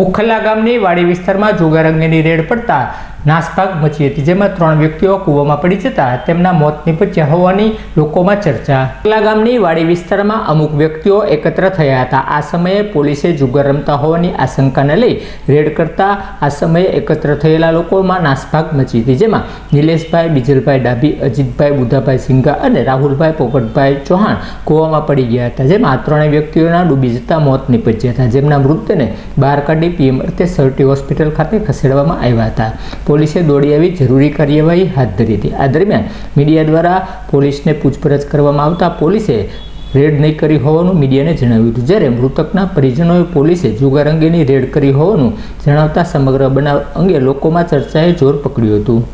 ઉખલા ગામની વાડી વિસ્તારમાં જુગાર અંગેની રેડ પડતા નાસભાગ મચી હતી, જેમાં 3 વ્યક્તિઓ કૂવામાં પડી જતા તેમના મોત નીપજ્યા હોવાની લોકોમાં ચર્ચા। ઉખલા ગામની વાડી વિસ્તારમાં અમુક વ્યક્તિઓ એકત્ર થયા હતા। આ સમયે પોલીસે જુગાર રમતા હોવાની આશંકાને લઈ રેડ કરતા આ સમયે એકત્ર થયેલા લોકોમાં નાસભાગ મચી હતી, જેમાં નિલેશભાઈ, બીજલભાઈ ડાભી, અજીતભાઈ, બુધાભાઈ સિંઘા અને રાહુલભાઈ પોપટભાઈ ચૌહાણ કૂવામાં પડી ગયા હતા, જેમાં 3 વ્યક્તિઓના ડૂબી જતા મોત નીપજ્યા હતા, જેમના મૃતદેહને બહાર કાઢી પીએમ અર્થે સરટી હોસ્પિટલ ખાતે ખસેડવામાં આવ્યા હતા। પોલીસે દોડી આવી જરૂરી કાર્યવાહી હાથ ધરી હતી। આ દરમિયાન મીડિયા દ્વારા પોલીસને પૂછપરછ કરવામાં આવતા પોલીસે રેડ નહીં કરી હોવાનું મીડિયાને જણાવ્યું હતું, જ્યારે મૃતકના પરિજનોએ પોલીસે જુગાર અંગેની રેડ કરી હોવાનું જણાવતા સમગ્ર બનાવ અંગે લોકોમાં ચર્ચાએ જોર પકડ્યું હતું।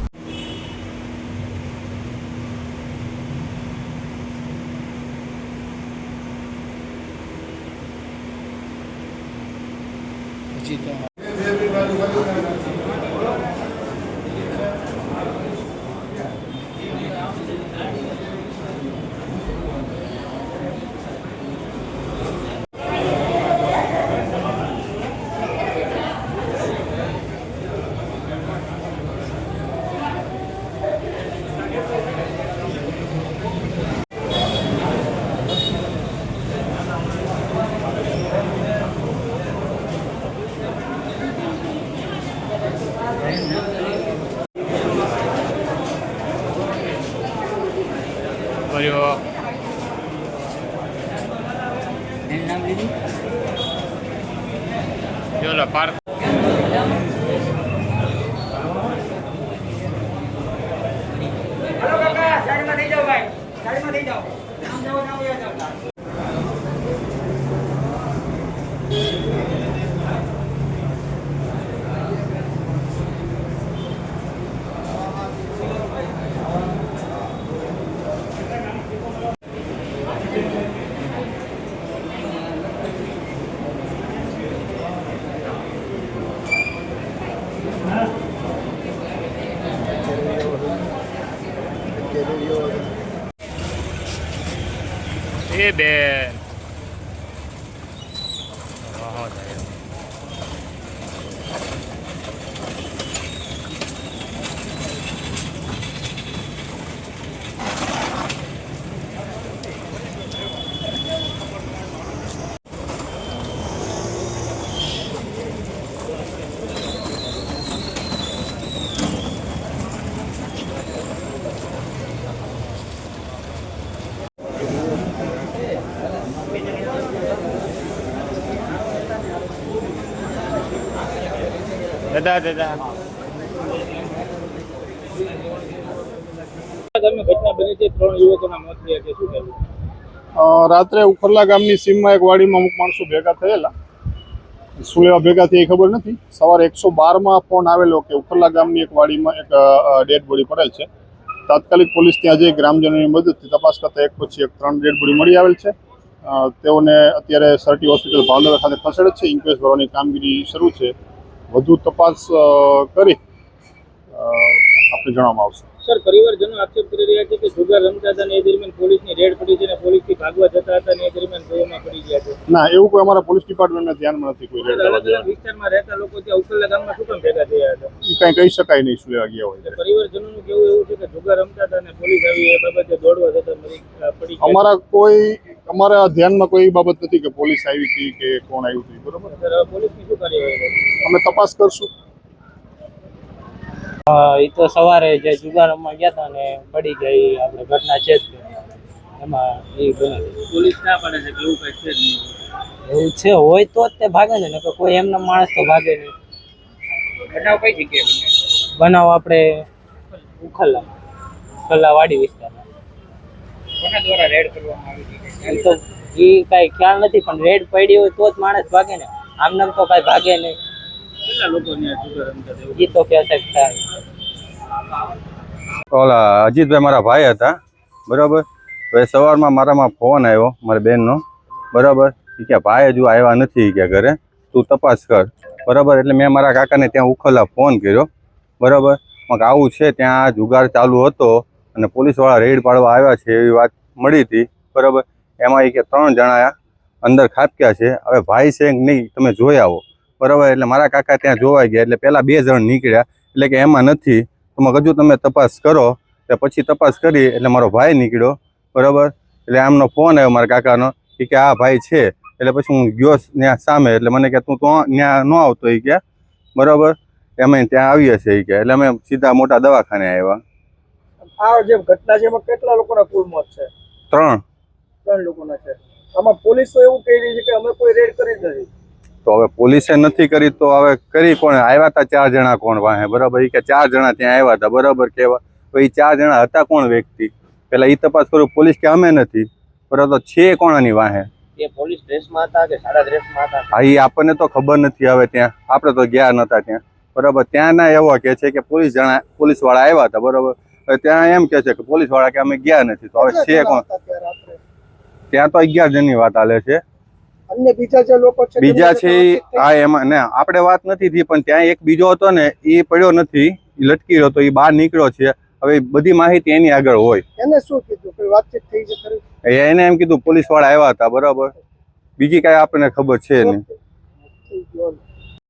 એ બેન દાદા રાત્રે ઉખરલા ગામની સીમમાં એક વાડીમાં અમુક માણસો ભેગા થયેલા, શું લેવા ભેગા થઈ ખબર નથી। સવારે 112માં ફોન આવેલો કે ઉખરલા ગામની એક વાડીમાં એક ડેડ બોડી પડેલ છે। તાત્કાલિક પોલીસ ત્યાં જઈ ગ્રામજનોની મદદથી તપાસ કરતા એક પછી એક 3 ડેડ બોડી મળી આવેલ છે। તેઓને અત્યારે સરટી હોસ્પિટલ ભાવનગર ખાતે ખસેડે છે। ઇન્ક્વેસ્ટ ભરવાની કામગીરી શરૂ છે। વધુ તપાસ કરી આપણે જણાવવામાં આવશે। સર, પરિવારજનો આક્ષેપ કરી રહ્યા છે કે જુગાર રમતા હતા ને એ દરમિયાન પોલીસની રેડ પડી છે ને પોલીસથી ભાગવા જતા હતા ને એ દરમિયાન ગોવામાં પડી ગયા છે। ના, એવું કોઈ અમારા પોલીસ ડિપાર્ટમેન્ટના ધ્યાનમાં નથી કોઈ રેડ અલગ અલગ વિસ્તારમાં રહેતા લોકો ત્યાં ઉખલા ગામમાં શું કામ ભેગા થયા હતા? કઈ કહી શકાય નહીં શું લેવા ગયા હોય। પરિવારજનોનું કેવું એવું છે કે જુગાર રમતા હતા ને પોલીસ આવી એ બાબતે દોડવા જતા પડી ગયા। અમારા ધ્યાનમાં કોઈ બાબત નથી કે પોલીસ આવી હતી કે કોણ આવ્યું હતું, બરોબર? સર, પોલીસની શું કાર્યવાહી? અમે તપાસ કરશું। એ તો સવારે જે જુગાર રમવા ગયા હતા ને પડી ગઈ આપણે ઘટના છે જ એમાં એ પોલીસ ના પાડે છે કે એવું કઈ છે જ નહીં? એવું છે હોય તો જ તે ભાગે ને, નકર કોઈ એમના માણસ તો ભાગે નહીં। બનાવ કઈ જગ્યાએ બનાવ આપણે ઉખલા વાડી વિસ્તારમાં। કોના દ્વારા રેડ કરવામાં આવી હતી? એમ તો એ કઈ ખ્યાલ નથી, પણ રેડ પડી હોય તો જ માણસ ભાગે ને, આમ નામ તો કઈ ભાગે નહીં। કેટલા લોકો ત્યાં જુગાર રમતા હતા? એ તો કહે શકતા। ઓલા અજીતભાઈ મારા ભાઈ હતા, બરાબર। તો એ સવારમાં મારામાં ફોન આવ્યો મારી બેનનો, બરાબર। એ કે ભાઈ હજુ આવ્યા નથી કે ઘરે, તું તપાસ કર, બરાબર। એટલે મેં મારા કાકાને ત્યાં ઉખલા ફોન કર્યો, બરાબર। આવું છે ત્યાં જુગાર ચાલુ હતો અને પોલીસવાળા રેડ પાડવા આવ્યા છે એવી વાત મળી હતી, બરાબર। એમાં એ કે 3 જણા અંદર ખાબક્યા છે, હવે ભાઈ છે કે નહીં તમે જોઈ આવો। બરાબર. એટલે મારા કાકા ત્યાં જોવાઈ ગયા, એટલે પહેલા 2 જણ નીકળ્યા, એટલે કે એમાં નથી, તો હજુ તમે તપાસ કરો. એટલે પછી તપાસ કરી એટલે મારો ભાઈ નીકળ્યો, બરાબર. એટલે આમનો ફોન આવ્યો મારા કાકાનો કે આ ભાઈ છે. એટલે પછી હું ગયો ત્યાં સામે, એટલે મને કે તું તો ત્યાં ન આવતો એ કે, બરાબર. અમે ત્યાં આવીએ છીએ એ કે, એટલે અમે સીધા મોટા દવાખાને આવ્યા. આ જે ઘટના છે એમાં કેટલા લોકોના કુલ મોત છે? 3 લોકોના છે. આમાં પોલીસ તો એવું કહી રહી છે કે અમે કોઈ રેડ કરી જ નથી. તો હવે પોલીસે નથી કરી તો હવે કરી કોણ? આવ્યા હતા 4 જણા કોણ વાહે, બરાબર. એ કે 4 જણા ત્યાં આવ્યા હતા, બરાબર. કેવા તો એ 4 જણા હતા કોણ વ્યક્તિ? પેલા એ તપાસ કરું. પોલીસ કે અમે નથી, બરાબર. તો છે કોણાની વાહે? એ પોલીસ ડ્રેસમાં હતા કે સાડા ડ્રેસમાં હતા? હા, એ આપણને તો ખબર નથી. હવે ત્યાં આપણે તો ગયા નતા ત્યાં, બરાબર. ત્યાં ના એવો કે છે કે પોલીસ વાળા આવ્યા હતા, બરાબર. ત્યાં એમ કે છે કે પોલીસ વાળા કે અમે ગયા નથી. તો હવે છે કોણ? ત્યાં તો 11 જણની વાત હાલે છે. અન્ય બીજા જે લોકો છે, બીજા છે હા, એમાં ને આપણે વાત નથી થઈ, પણ ત્યાં એક બીજો હતો ને, એ પડ્યો નથી, એ લટકી રહ્યો હતો, એ બહાર નીકળ્યો છે. હવે બધી માહિતી એની આગળ હોય. એને શું કીધું? કોઈ વાતચીત થઈ છે ખરી? એને એમ કીધું પોલીસ વાળા આવ્યા હતા, બરાબર. બીજી કાંઈ આપણને ખબર છે નહીં.